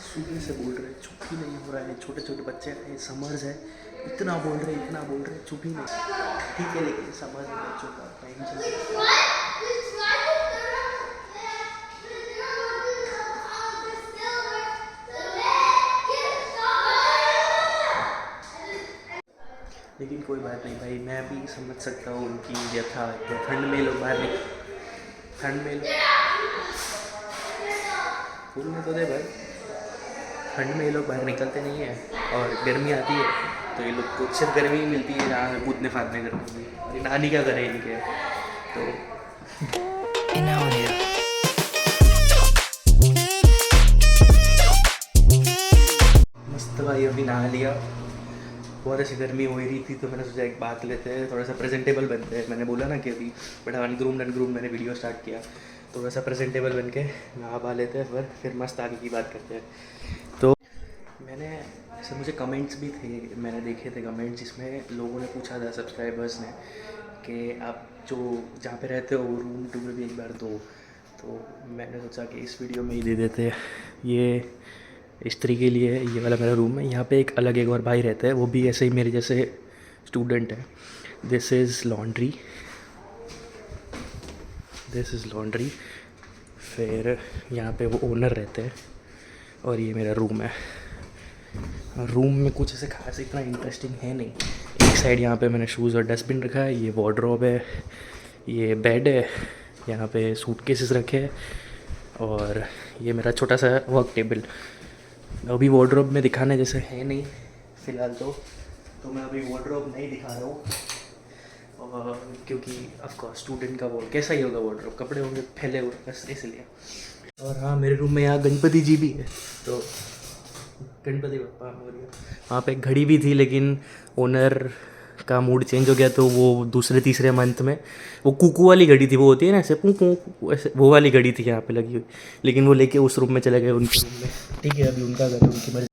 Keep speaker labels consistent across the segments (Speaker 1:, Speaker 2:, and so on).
Speaker 1: सुबह से बोल रहे चुप ही नहीं हो रहा है। छोटे छोटे बच्चे हैं, समर्स है, इतना बोल रहे इतना बोल रहे, चुप ही नहीं। ठीक है, लेकिन समर्स में बच्चों का टाइम चल रहा है। लेकिन कोई बात नहीं भाई, मैं भी समझ सकता हूँ उनकी व्यथा। तो ठंड में लोग बाहर निकल, ठंड में बोलने तो दे भाई, ठंड में ये लोग बाहर निकलते नहीं है और गर्मी आती है तो ये लोग को सिर्फ गर्मी ही मिलती है जहाँ कूदने फादने करने की। और ये नानी क्या करे इनके, तो मस्त भाई अभी नहा लिया। बहुत ऐसी गर्मी हो ही रही थी तो मैंने सोचा एक बात लेते हैं, थोड़ा सा प्रेजेंटेबल बनते हैं। मैंने बोला ना कि अभी बड़ा अनग्रूम्ड मैंने वीडियो स्टार्ट किया, थोड़ा सा प्रेजेंटेबल बन के नहा बहा लेते हैं, फिर मस्त आगे की बात करते हैं। तो मैंने ऐसे, मुझे कमेंट्स भी थे, मैंने देखे थे कमेंट्स जिसमें लोगों ने पूछा था, सब्सक्राइबर्स ने, कि आप जो जहाँ पे रहते हो रूम टूर भी एक बार दो। तो मैंने सोचा कि इस वीडियो में ही दे देते हैं। ये स्त्री के लिए है, ये वाला मेरा रूम है। यहाँ पे एक अलग एक और भाई रहता है, वो भी ऐसे ही मेरे जैसे स्टूडेंट है। This is laundry, this is laundry. फिर यहाँ पे वो ओनर रहते हैं और ये मेरा रूम है। रूम में कुछ ऐसे खास इतना इंटरेस्टिंग है नहीं। एक साइड यहाँ पे मैंने शूज़ और डस्टबिन रखा है, ये वार्डरोब है, ये बेड है, यहाँ पे सूटकेसेस रखे हैं और ये मेरा छोटा सा वर्क टेबल। अभी वार्डरोब में दिखाने जैसे है नहीं फ़िलहाल, तो मैं अभी वार्डरोब नहीं दिखा रहा हूँ। और क्योंकि ऑफकोर्स स्टूडेंट का वो कैसा ही होगा, वार्डरोब कपड़े होंगे फैले हुए बस इसलिए। और हाँ, मेरे रूम में यहाँ गणपति जी भी है, तो गणपति बप्पा मोरया। वहाँ पे एक घड़ी भी थी लेकिन ओनर का मूड चेंज हो गया तो वो दूसरे तीसरे मंथ में, वो कुकू वाली घड़ी थी, वो होती है ना ऐसे पू पू ऐसे, वो वाली घड़ी थी यहाँ पे लगी हुई, लेकिन वो लेके उस रूम में चले गए उनके रूम में। ठीक है, अभी उनका घर है, उनकी मर्जी।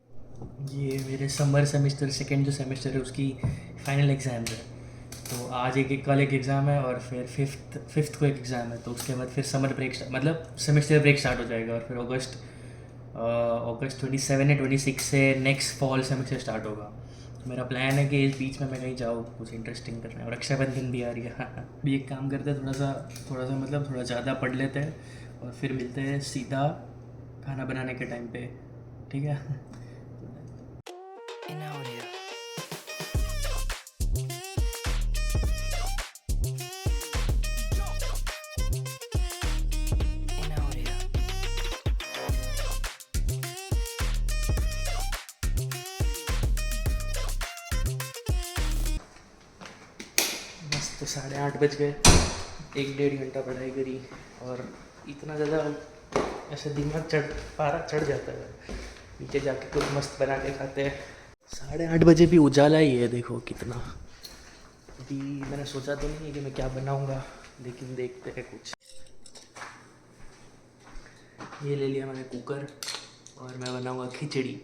Speaker 1: ये मेरे समर सेमेस्टर सेकेंड जो सेमेस्टर है उसकी फाइनल एग्ज़ाम है। तो आज कल एक एग्ज़ाम है और फिर फिफ्थ को एक एग्ज़ाम है। तो उसके बाद फिर समर ब्रेक मतलब सेमेस्टर ब्रेक स्टार्ट हो जाएगा और फिर अगस्त 27 या 26 से नेक्स्ट फॉल सेमेस्टर स्टार्ट होगा। तो मेरा प्लान है कि इस बीच में मैं कहीं जाऊँ कुछ इंटरेस्टिंग करना है। और रक्षाबंधन भी आ रही है। अभी एक काम करते हैं, थोड़ा सा मतलब थोड़ा ज़्यादा पढ़ लेते हैं और फिर मिलते हैं सीधा खाना बनाने के टाइम पे। ठीक है। तो 8:30 बज गए, 1-1.5 घंटा पढ़ाई करी और इतना ज़्यादा ऐसे दिमाग पारा चढ़ जाता है। नीचे जाके कुछ मस्त बना के खाते हैं। 8:30 बजे भी उजाला ही है, देखो कितना। अभी मैंने सोचा तो नहीं है कि मैं क्या बनाऊंगा, लेकिन देखते हैं कुछ। ये ले लिया मैंने कुकर और मैं बनाऊंगा खिचड़ी।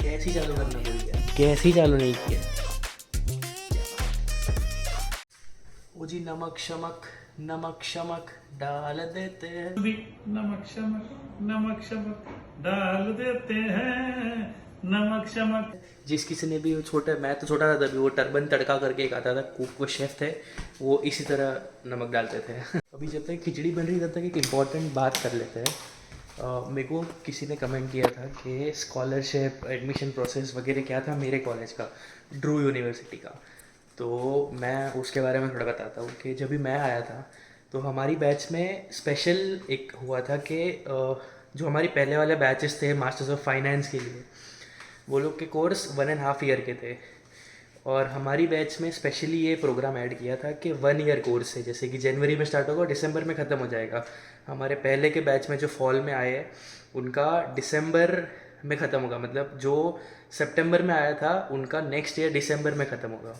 Speaker 1: कैसे चालू करना भूल गया, कैसे चालू नहीं किया। ओ जी, नमक शमक डाल देते हैं,
Speaker 2: नमक शमक डाल देते हैं, नमक शमक।
Speaker 1: जिस किसी ने भी छोटे, मैं तो छोटा था तभी वो टर्बन तड़का करके एक आता था, कुक वो शेफ थे, वो इसी तरह नमक डालते थे। अभी जब तक खिचड़ी बन रही तब तक एक इम्पॉर्टेंट बात कर लेते हैं। मेरे को किसी ने कमेंट किया था कि स्कॉलरशिप एडमिशन प्रोसेस वगैरह क्या था मेरे कॉलेज का, ड्रू यूनिवर्सिटी का। तो मैं उसके बारे में थोड़ा बताता हूँ कि जब भी मैं आया था तो हमारी बैच में स्पेशल एक हुआ था कि जो हमारी पहले वाले बैचेस थे मास्टर्स ऑफ फाइनेंस के लिए, वो लोग के कोर्स 1.5 ईयर के थे और हमारी बैच में स्पेशली ये प्रोग्राम ऐड किया था कि 1 ईयर कोर्स है, जैसे कि जनवरी में स्टार्ट होगा, दिसंबर में ख़त्म हो जाएगा। हमारे पहले के बैच में जो फॉल में आए उनका दिसंबर में ख़त्म होगा, मतलब जो सितंबर में आया था उनका नेक्स्ट ईयर दिसंबर में ख़त्म होगा।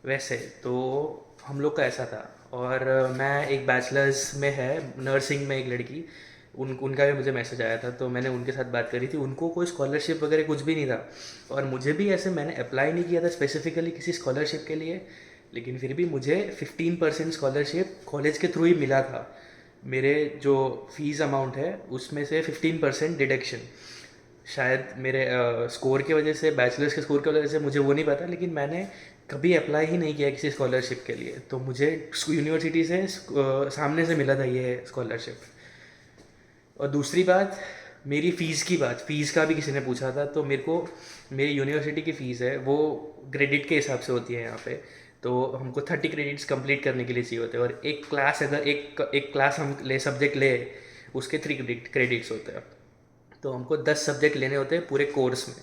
Speaker 1: वैसे तो हम लोग का ऐसा था। और मैं एक बैचलर्स में है नर्सिंग में एक लड़की, उनका भी मुझे मैसेज आया था, तो मैंने उनके साथ बात करी थी। उनको कोई स्कॉलरशिप वगैरह कुछ भी नहीं था, और मुझे भी ऐसे मैंने अप्लाई नहीं किया था स्पेसिफिकली किसी स्कॉलरशिप के लिए, लेकिन फिर भी मुझे 15% स्कॉलरशिप कॉलेज के थ्रू ही मिला था। मेरे जो फीस अमाउंट है उसमें से 15% डिडक्शन, शायद मेरे स्कोर की वजह से, बैचलर्स के स्कोर की वजह से, मुझे वो नहीं पता, लेकिन मैंने कभी अप्लाई ही नहीं किया किसी स्कॉलरशिप के लिए, तो मुझे यूनिवर्सिटी से सामने से मिला था ये स्कॉलरशिप। और दूसरी बात, मेरी फ़ीस की बात, फ़ीस का भी किसी ने पूछा था, तो मेरे को मेरी यूनिवर्सिटी की फ़ीस है वो क्रेडिट के हिसाब से होती है यहाँ पे, तो हमको 30 क्रेडिट्स कंप्लीट करने के लिए चाहिए होते हैं, और एक क्लास अगर एक क्लास हम सब्जेक्ट ले उसके 3 क्रेडिट्स होते हैं, तो हमको 10 सब्जेक्ट लेने होते हैं पूरे कोर्स में,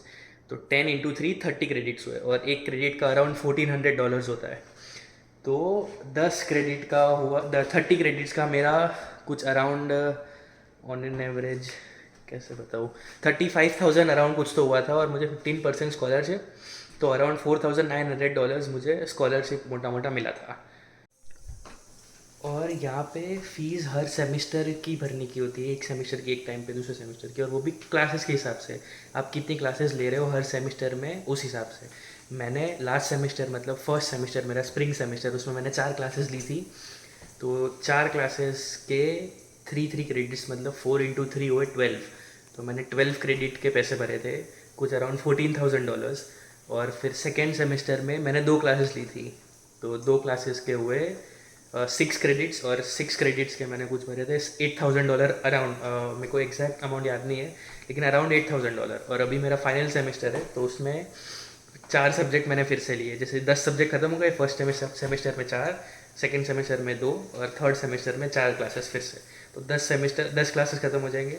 Speaker 1: तो 10 इंटू 3 30 क्रेडिट्स हुए, और एक क्रेडिट का अराउंड $1400 होता है। तो 10 क्रेडिट का हुआ, 30 क्रेडिट्स का मेरा कुछ अराउंड ऑन एन एवरेज कैसे बताऊँ, 35,000 अराउंड कुछ तो हुआ था, और मुझे 15% स्कॉलरशिप, तो अराउंड $4,900 मुझे स्कॉलरशिप मोटा मोटा मिला था। और यहाँ पे फ़ीस हर सेमेस्टर की भरने की होती है, एक सेमेस्टर की एक टाइम पे दूसरे सेमेस्टर की, और वो भी क्लासेस के हिसाब से, आप कितनी क्लासेस ले रहे हो हर सेमेस्टर में उस हिसाब से। मैंने लास्ट सेमेस्टर, मतलब फर्स्ट सेमेस्टर मेरा स्प्रिंग सेमेस्टर, उसमें मैंने 4 क्लासेस ली थी, तो 4 क्लासेस के 3 क्रेडिट्स, मतलब 4 इंटू 3 हुए 12, तो मैंने 12 क्रेडिट के पैसे भरे थे, कुछ अराउंड $14,000। और फिर सेकेंड सेमेस्टर में मैंने 2 क्लासेस ली थी, तो 2 क्लासेस के हुए 6 क्रेडिट्स, और 6 क्रेडिट्स के मैंने कुछ भरे थे $8,000 अराउंड, मेरे को एग्जैक्ट अमाउंट याद नहीं है, लेकिन अराउंड $8,000। और अभी मेरा फाइनल सेमेस्टर है, तो उसमें 4 सब्जेक्ट मैंने फिर से लिए, जैसे 10 सब्जेक्ट खत्म हो गए फर्स्ट सेमेस्टर में 4, सेकेंड सेमेस्टर में 2, और थर्ड सेमेस्टर में 4 क्लासेस फिर से, तो 10 क्लासेस खत्म हो जाएंगे,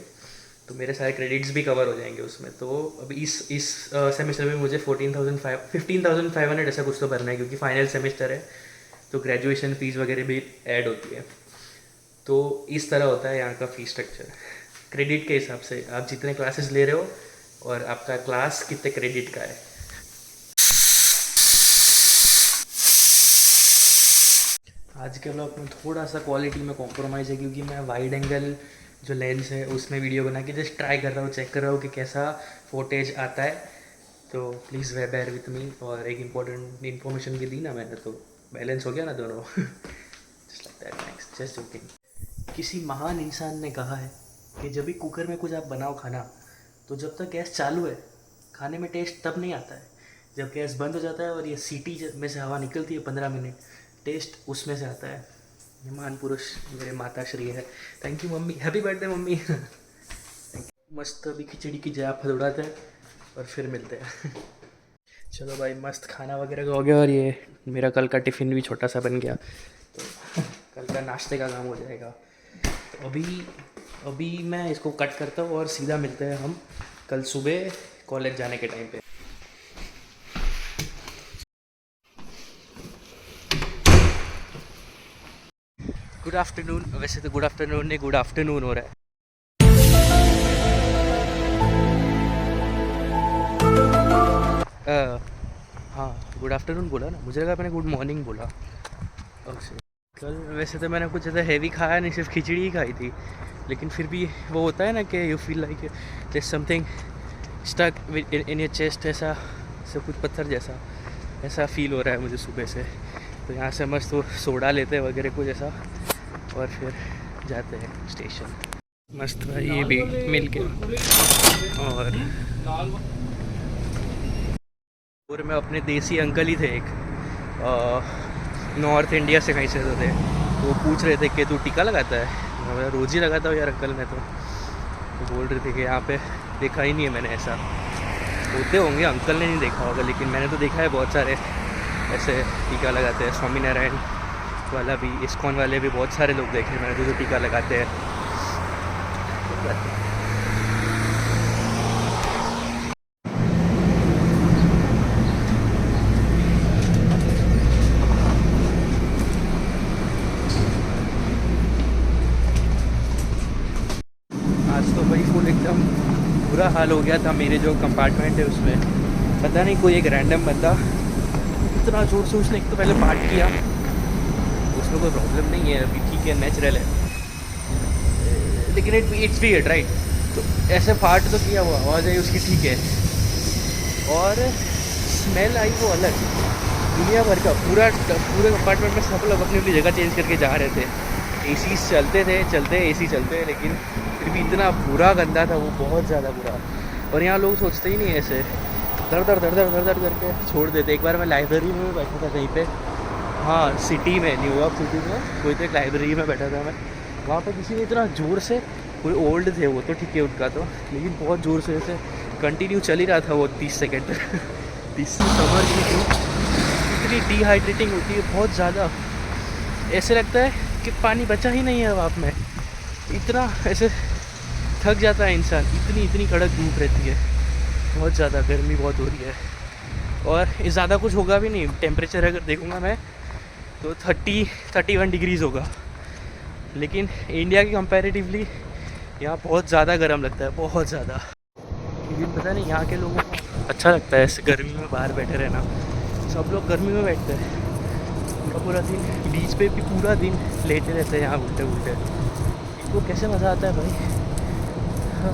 Speaker 1: तो मेरे सारे क्रेडिट्स भी कवर हो जाएंगे उसमें। तो अभी इस सेमेस्टर में मुझे 15,500 ऐसा कुछ तो भरना है, क्योंकि फाइनल सेमेस्टर है, तो ग्रेजुएशन फ़ीस वगैरह भी ऐड होती है। तो इस तरह होता है यहाँ का फ़ीस स्ट्रक्चर, क्रेडिट के हिसाब से, आप जितने क्लासेस ले रहे हो और आपका क्लास कितने क्रेडिट का है। आज के ब्लॉग में थोड़ा सा क्वालिटी में कॉम्प्रोमाइज़ है, क्योंकि मैं वाइड एंगल जो लेंस है उसमें वीडियो बना के जस्ट ट्राई कर रहा हूँ, चेक कर रहा हूँ कि कैसा फुटेज आता है, तो प्लीज़ बेयर विथ मी। और एक इम्पॉर्टेंट इन्फॉर्मेशन भी दी ना मैंने, तो बैलेंस हो गया ना दोनों। Just like that, thanks, just joking. किसी महान इंसान ने कहा है कि जब भी कुकर में कुछ आप बनाओ खाना, तो जब तक गैस चालू है खाने में टेस्ट तब नहीं आता है, जब गैस बंद हो जाता है और ये सीटी में से हवा निकलती है 15 मिनट, टेस्ट उसमें से आता है। ये महान पुरुष मेरे माता श्री है। Thank you mummy, happy birthday mummy. मस्त अभी खिचड़ी की जाप उड़ाते हैं और फिर मिलते हैं। चलो भाई, मस्त खाना वगैरह का हो गया, और ये मेरा कल का टिफ़िन भी छोटा सा बन गया, तो कल का नाश्ते का काम हो जाएगा। तो अभी मैं इसको कट करता हूँ और सीधा मिलते हैं हम कल सुबह कॉलेज जाने के टाइम पे। गुड आफ्टरनून, वैसे तो गुड आफ्टरनून नहीं, गुड आफ्टरनून हो रहा है। हाँ, गुड आफ्टरनून बोला ना, मुझे लगा मैंने गुड मॉर्निंग बोला। ओके। कल वैसे तो मैंने कुछ ज़्यादा हैवी खाया नहीं, सिर्फ खिचड़ी ही खाई थी, लेकिन फिर भी वो होता है ना कि you feel like there something stuck in your chest, ऐसा सब कुछ पत्थर जैसा ऐसा फील हो रहा है मुझे सुबह से। तो यहाँ से मस्त वो सोडा लेते हैं वगैरह कुछ ऐसा, और फिर जाते हैं स्टेशन। मस्त भाई, ये भी मिल के। और में अपने देसी अंकल ही थे एक, नॉर्थ इंडिया से कहीं से तो थे, वो पूछ रहे थे कि तू टीका लगाता है। मैं रोज़ ही लगाता हूँ यार अंकल, मैं तो बोल रहे थे कि यहाँ पे देखा ही नहीं है मैंने, ऐसा होते होंगे, अंकल ने नहीं देखा होगा, लेकिन मैंने तो देखा है बहुत सारे ऐसे टीका लगाते हैं। स्वामीनारायण वाला भी, इस्कॉन वाले भी बहुत सारे लोग देखे मैंने जो टीका लगाते हैं। आज तो भाई फुल एकदम बुरा हाल हो गया था। मेरे जो कंपार्टमेंट है उसमें पता नहीं कोई एक रैंडम बंदा इतना जोर से, उसने एक तो पहले पार्ट किया, उसमें कोई प्रॉब्लम नहीं है, अभी ठीक है, नेचुरल है, लेकिन इट्स वियर्ड राइट। तो ऐसे फाट तो किया, वो आवाज़ आई उसकी ठीक है, और स्मेल आई वो अलग, दुनिया भर का। पूरे कंपार्टमेंट में सब लोग अपनी अपनी जगह चेंज करके जा रहे थे, एसी चलते एसी चलते, लेकिन फिर भी इतना बुरा गंदा था वो, बहुत ज़्यादा बुरा। और यहाँ लोग सोचते ही नहीं ऐसे, दर दर करके छोड़ देते। एक बार मैं लाइब्रेरी में बैठा था कहीं पे, हाँ सिटी में, न्यूयॉर्क सिटी में कोई तो एक लाइब्रेरी में बैठा था मैं, वहाँ पे किसी ने इतना ज़ोर से, कोई ओल्ड थे वो तो ठीक है उनका तो, लेकिन बहुत ज़ोर से ऐसे कंटिन्यू चल ही रहा था वो 30 सेकेंड 30 समर की इतनी डिहाइड्रेटिंग होती है बहुत ज़्यादा, ऐसे लगता है कि पानी बचा ही नहीं है अब आप में, इतना ऐसे थक जाता है इंसान। इतनी कड़क धूप रहती है, बहुत ज़्यादा गर्मी बहुत हो रही है, और ज़्यादा कुछ होगा भी नहीं। टेम्परेचर अगर देखूँगा मैं तो 31 डिग्रीज़ होगा, लेकिन इंडिया की कंपैरेटिवली यहाँ बहुत ज़्यादा गर्म लगता है, बहुत ज़्यादा। लेकिन पता नहीं यहाँ के लोगों को अच्छा लगता है ऐसे गर्मी में बाहर बैठे रहना, सब लोग गर्मी में बैठते हैं, पूरा दिन बीच पे भी पूरा दिन लेटे रहते हैं यहाँ उल्टे। इनको कैसे मज़ा आता है भाई, हाँ,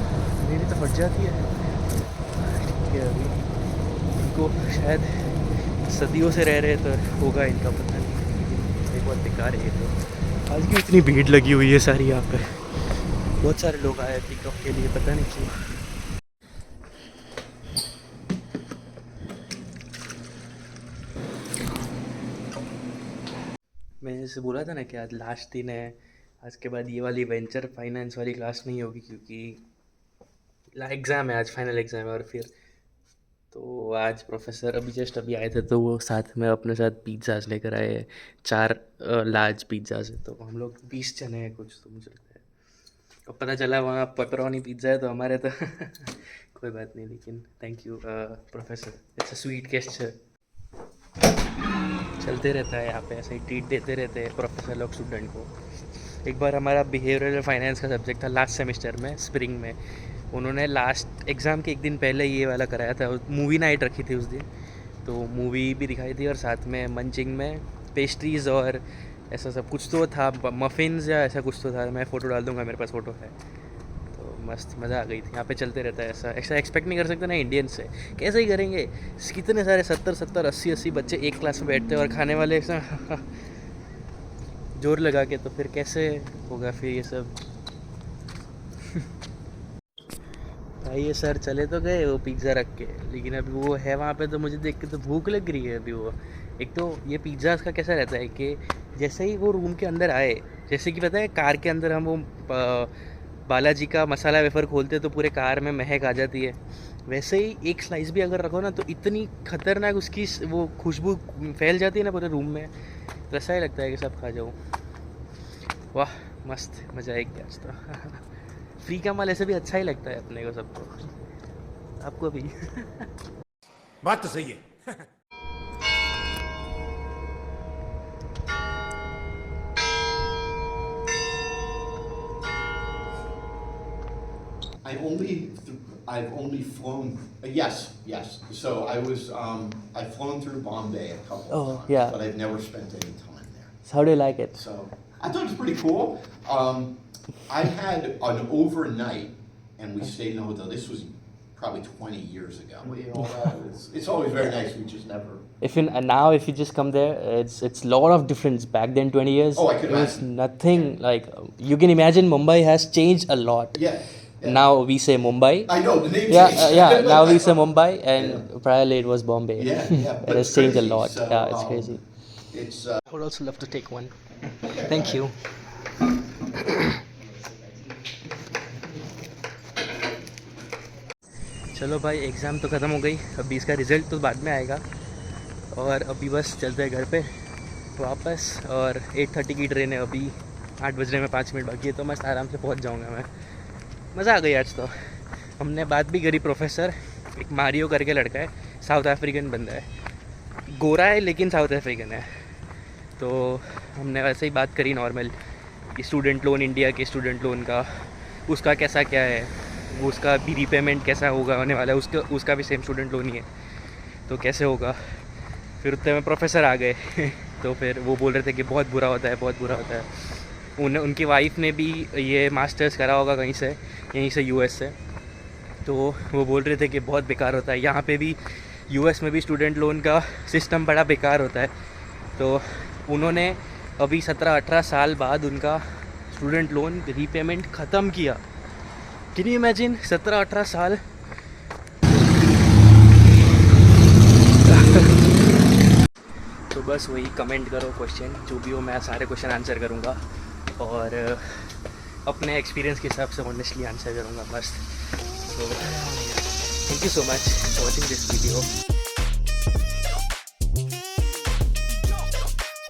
Speaker 1: मेरी तो फट जाती है। ठीक है, अभी इनको शायद सदियों से रह रहे तो होगा इनका पता नहीं, एक बार बेकार है ये तो। आज की इतनी भीड़ लगी हुई है सारी यहाँ पे, बहुत सारे लोग आए पिकअप के लिए, पता नहीं क्यों। मैंने जैसे बोला था ना कि आज लास्ट दिन है, आज के बाद ये वाली वेंचर फाइनेंस वाली क्लास नहीं होगी, क्योंकि एग्ज़ाम है आज, फाइनल एग्ज़ाम है। और फिर तो आज प्रोफेसर अभी आए थे, तो वो साथ में अपने साथ पिज़्ज़ाज लेकर आए, 4 लार्ज पिज़्ज़ाज है, तो हम लोग 20 जने हैं कुछ, तो मुझे लगता है। और पता चला वहाँ पेपरोनी पिज़्ज़ा है, तो हमारे तो कोई बात नहीं, लेकिन thank you professor, it's a sweet gesture. चलते रहता है यहाँ पे, ऐसे ही ट्रीट देते रहते हैं प्रोफेसर लोग स्टूडेंट को। एक बार हमारा बिहेवियरल फाइनेंस का सब्जेक्ट था लास्ट सेमेस्टर में, स्प्रिंग में, उन्होंने लास्ट एग्ज़ाम के एक दिन पहले ये वाला कराया था, मूवी नाइट रखी थी उस दिन, तो मूवी भी दिखाई थी और साथ में मंचिंग में पेस्ट्रीज़ और ऐसा सब कुछ तो था, मफ़िन्स या ऐसा कुछ तो था, मैं फ़ोटो डाल दूँगा, मेरे पास फ़ोटो है। तो मस्त मज़ा आ गई थी। यहाँ पे चलते रहता है ऐसा एक्सपेक्ट नहीं कर सकते ना इंडियन से, कैसे ही करेंगे, कितने सारे 70 80 बच्चे एक क्लास में बैठते हैं और खाने वाले ऐसा जोर लगा के, तो फिर कैसे होगा फिर ये सब। भाई ये सर चले तो गए वो पिज़्ज़ा रख के, लेकिन अभी वो है वहाँ पे, तो मुझे देख के तो भूख लग रही है अभी। वो एक तो ये पिज़्ज़ा का कैसा रहता है कि जैसे ही वो रूम के अंदर आए, जैसे कि पता है कार के अंदर हम वो बालाजी का मसाला वेफर खोलते तो पूरे कार में महक आ जाती है, वैसे ही एक स्लाइस भी अगर रखो ना तो इतनी खतरनाक उसकी वो खुशबू फैल जाती है ना पूरे रूम में, तो ऐसा ही लगता है कि सब खा जाऊँ। वाह मस्त मज़ा आएगी आज तो फ्री का माल ऐसे भी अच्छा ही लगता है अपने को, सबको, आपको भी।
Speaker 3: बात तो सही है।
Speaker 4: I've only flown. Yes. So I've flown through Bombay a couple of times,
Speaker 1: yeah.
Speaker 4: but I've never spent any time there.
Speaker 1: So how do you like it?
Speaker 4: So I thought it was pretty cool. I had an overnight, and we stayed in a hotel. This was probably 20 years ago. It's always very nice. We just never.
Speaker 1: Now if you just come there, it's a lot of difference. Back then 20 years,
Speaker 4: Oh, I could
Speaker 1: it was
Speaker 4: imagine.
Speaker 1: nothing. Like you can imagine, Mumbai has changed a lot.
Speaker 4: Yeah.
Speaker 1: Now we say Mumbai.
Speaker 4: I know the name.
Speaker 1: Yeah,
Speaker 4: changed.
Speaker 1: now we say Mumbai, and priorly it was Bombay.
Speaker 4: Yeah.
Speaker 1: It
Speaker 4: But
Speaker 1: has changed a
Speaker 4: crazy.
Speaker 1: lot.
Speaker 4: So,
Speaker 1: Yeah, it's crazy.
Speaker 4: It's.
Speaker 1: I would also love to take one. Thank you. चलो भाई, exam तो ख़त्म हो गई, अभी इसका result तो बाद में आएगा, और अभी बस चलते हैं घर पे वापस। और 8:30 की ट्रेन है, अभी 8 बजने में 5 मिनट बाकी है, तो मस्त आराम से पहुंच जाऊंगा मैं। मज़ा आ गई आज तो। हमने बात भी करी, प्रोफेसर एक मारियो करके लड़का है, साउथ अफ्रीकन बंदा है, गोरा है लेकिन साउथ अफ्रीकन है, तो हमने वैसे ही बात करी नॉर्मल, कि स्टूडेंट लोन, इंडिया के स्टूडेंट लोन का उसका कैसा क्या है, वो उसका भी रीपेमेंट कैसा होगा होने वाला है, उसका भी सेम स्टूडेंट लोन ही है तो कैसे होगा। फिर उतने में प्रोफेसर आ गए तो फिर वो बोल रहे थे कि बहुत बुरा होता है, बहुत बुरा होता है। उनकी वाइफ ने भी ये मास्टर्स करा होगा कहीं से, यहीं से यूएस से, तो वो बोल रहे थे कि बहुत बेकार होता है। यहाँ पे भी यूएस में भी स्टूडेंट लोन का सिस्टम बड़ा बेकार होता है। तो उन्होंने अभी 17-18 साल बाद उनका स्टूडेंट लोन रीपेमेंट ख़त्म किया। कैन यू इमेजिन 17-18 साल। तो बस वही कमेंट करो, क्वेश्चन जो भी हो मैं सारे क्वेश्चन आंसर करूँगा और अपने एक्सपीरियंस के हिसाब से ऑनेस्टली आंसर करूँगा बस। तो thank you so much for watching this video.